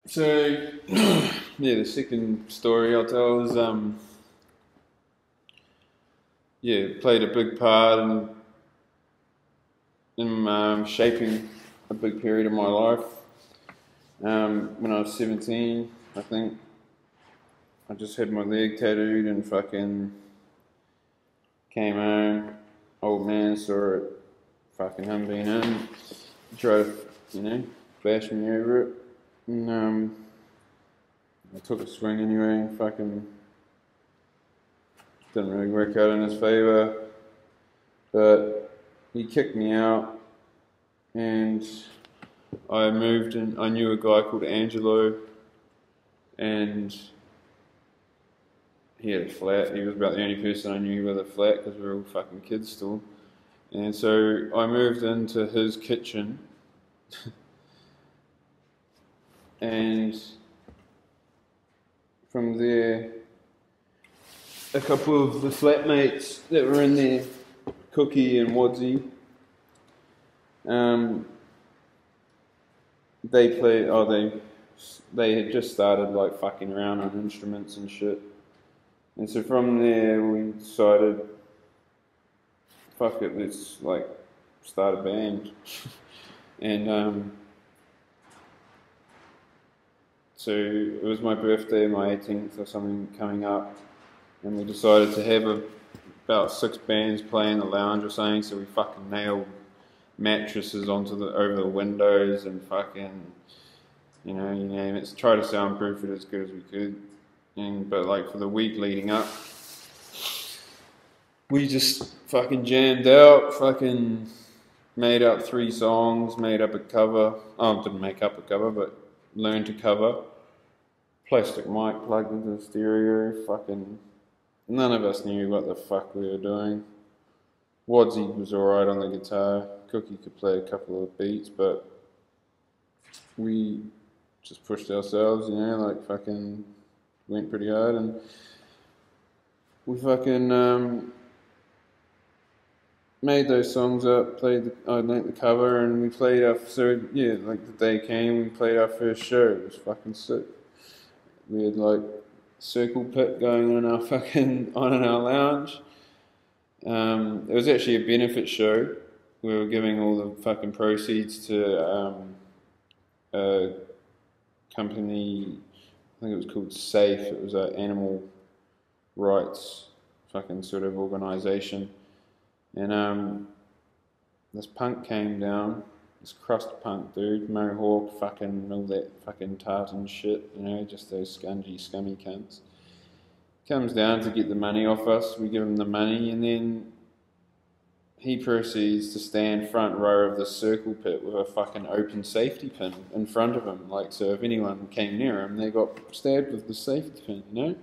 So, yeah, the second story I'll tell is, played a big part in shaping a big period of my life. When I was 17, I think, I just had my leg tattooed and fucking came home. Old man saw it, fucking him being in, tried to, bash me over it. And I took a swing anyway, and fucking didn't really work out in his favour. But he kicked me out, and I moved, and I knew a guy called Angelo, and he had a flat. He was about the only person I knew with a flat because we were all fucking kids still. And so I moved into his kitchen, and from there, a couple of the flatmates that were in there, Cookie and Wadsy, they had just started like fucking around on instruments and shit. And so from there we decided, fuck it, let's like start a band. And so it was my birthday, my 18th or something coming up, and we decided to have about 6 bands play in the lounge or something. So we fucking nailed mattresses over the windows and fucking, you name it. Try to soundproof it as good as we could. But like for the week leading up, we just fucking jammed out, fucking made up 3 songs, made up a cover. Oh, didn't make up a cover, but learned to cover. Plastic mic plugged into the stereo, fucking none of us knew what the fuck we were doing. Wadsy was alright on the guitar, Cookie could play a couple of beats, but we just pushed ourselves, like fucking went pretty hard, and we fucking made those songs up, I learnt the cover, and we played like the day came, we played our first show. It was fucking sick. We had like circle pit going on in our lounge. It was actually a benefit show. We were giving all the fucking proceeds to a company, I think it was called SAFE. It was an animal rights fucking sort of organisation. And this punk came down, this crust punk dude, mohawk, fucking all that fucking tartan shit, just those scummy cunts. Comes down to get the money off us, we give him the money, and then he proceeds to stand front row of the circle pit with a fucking open safety pin in front of him, so if anyone came near him, they got stabbed with the safety pin,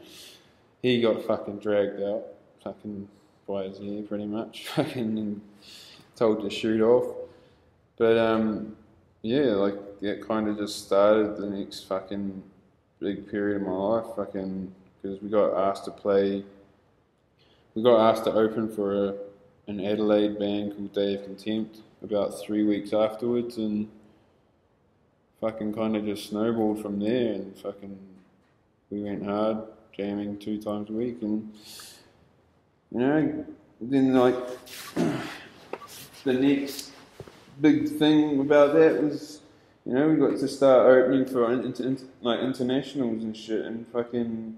He got fucking dragged out, fucking by his hair pretty much, fucking, and told to shoot off. But that kind of just started the next fucking big period of my life, because we got asked to open for an Adelaide band called Day of Contempt about 3 weeks afterwards, and fucking kind of just snowballed from there, and fucking we went hard, jamming 2 times a week, and then like the next big thing about that was, we got to start opening for internationals and shit, and fucking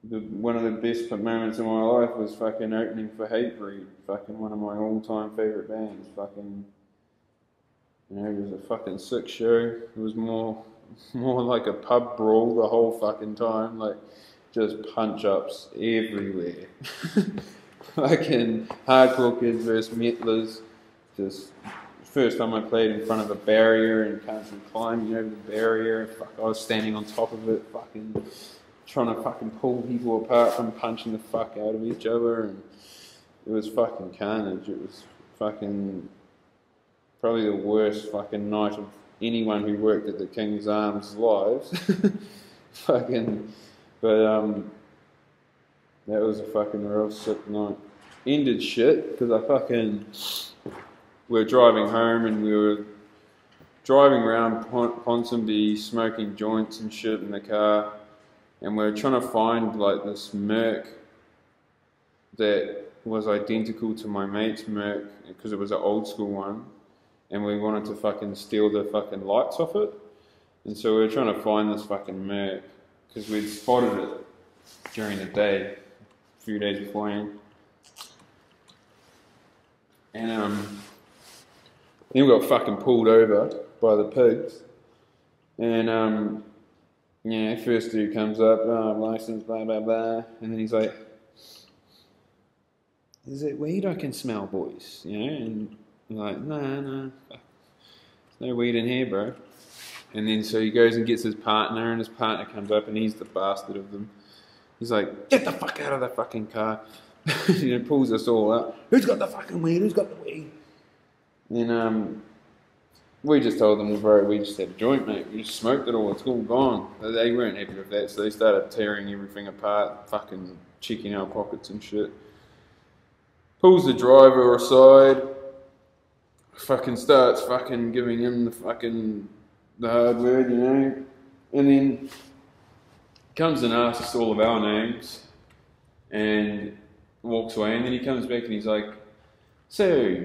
one of the best moments of my life was fucking opening for Hatebreed, fucking one of my all-time favourite bands. Fucking, it was a fucking sick show. It was more like a pub brawl the whole fucking time, like just punch-ups everywhere. Fucking hardcore kids versus metalers. Just first time I played in front of a barrier and can't climb over the barrier. Fuck, I was standing on top of it, fucking trying to fucking pull people apart from punching the fuck out of each other, and it was fucking carnage. It was fucking probably the worst fucking night of anyone who worked at the King's Arms lives. Fucking, but that was a fucking real sick night. Ended shit because we were driving home and we were driving around Ponsonby smoking joints and shit in the car, and we were trying to find like this Merc that was identical to my mate's Merc because it was an old school one, and we wanted to fucking steal the fucking lights off it. And so we were trying to find this fucking Merc because we'd spotted it during the day, a few days beforehand. And then we got fucking pulled over by the pigs. And yeah, first dude comes up, license, blah blah blah, and then he's like, "Is it weed I can smell, boys?" You know, and I'm like, "No, there's no weed in here, bro." And then so he goes and gets his partner, and his partner comes up, and he's the bastard of them. He's like, "Get the fuck out of the fucking car!" You know, pulls us all up. Who's got the fucking weed? Who's got the weed? And we just told them, bro, we just had a joint, mate. We just smoked it all. It's all gone. They weren't happy with that, so they started tearing everything apart, fucking checking our pockets and shit. Pulls the driver aside, fucking starts fucking giving him the hard word, you know, and then comes and asks all of our names and walks away, and then he comes back and he's like, "So,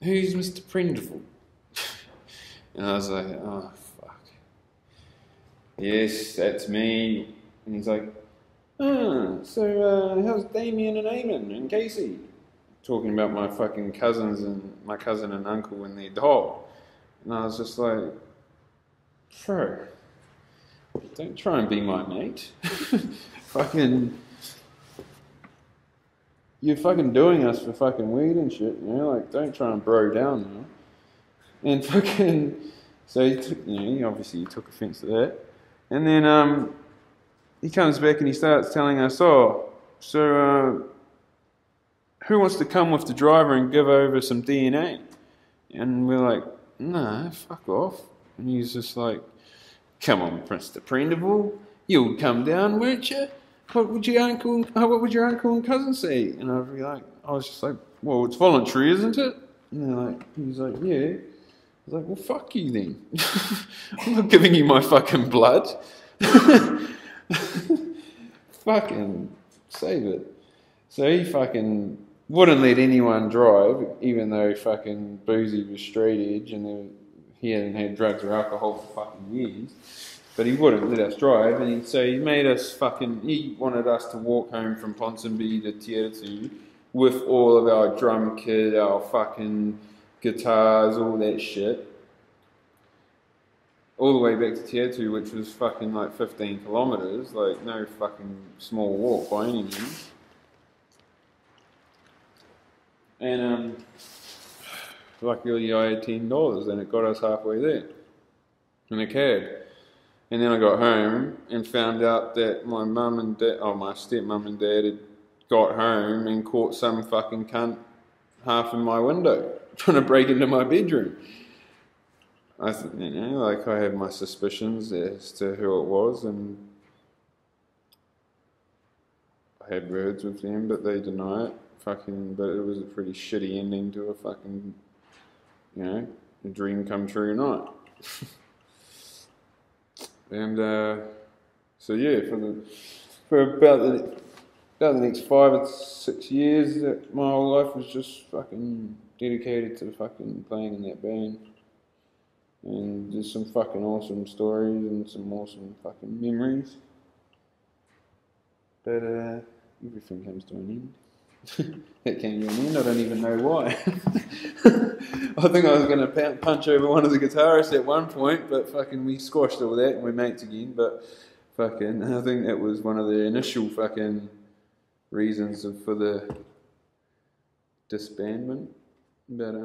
who's Mr. Prendiville?" And I was like, "Oh, fuck. Yes, that's me." And he's like, so how's Damien and Eamon and Casey?" Talking about my fucking cousins and my cousin and uncle and their dog. And I was just like, "Bro, don't try and be my mate." Fucking, you're fucking doing us for fucking weed and shit, you know, like, don't try and bro down now. And fucking, so he took, you know, obviously he took offence to that. And then he comes back and he starts telling us, "Oh, so who wants to come with the driver and give over some DNA?" And we're like, "Nah, fuck off." And he's just like, "Come on, Mr. Prendiville, you'll come down, won't you? What would your uncle and cousin say?" And I was just like, "Well, it's voluntary, isn't it?" And he's like, "Yeah." I was like, "Well, fuck you then. I'm not giving you my fucking blood." Fucking save it. So he fucking wouldn't let anyone drive, even though fucking Boozy was straight edge and he hadn't had drugs or alcohol for fucking years. But he wouldn't let us drive, and so he made us he wanted us to walk home from Ponsonby to Teatu with all of our drum kit, our fucking guitars, all that shit. All the way back to Teatu, which was fucking like 15 kilometres, like no fucking small walk by any means. And luckily I had $10 and it got us halfway there in a cab. And then I got home and found out that my stepmum and dad had got home and caught some fucking cunt half in my window, trying to break into my bedroom. I have my suspicions as to who it was, and I had words with them, but they deny it. But it was a pretty shitty ending to a fucking, you know, a dream come true night. And so yeah, for about the next 5 or 6 years, my whole life was just fucking dedicated to fucking playing in that band. And there's some fucking awesome stories and some awesome fucking memories. But everything comes to an end. It came to an end, I don't even know why. I think I was going to punch over one of the guitarists at one point, but fucking we squashed all that and we're mates again. But fucking, I think that was one of the initial fucking reasons for the disbandment. But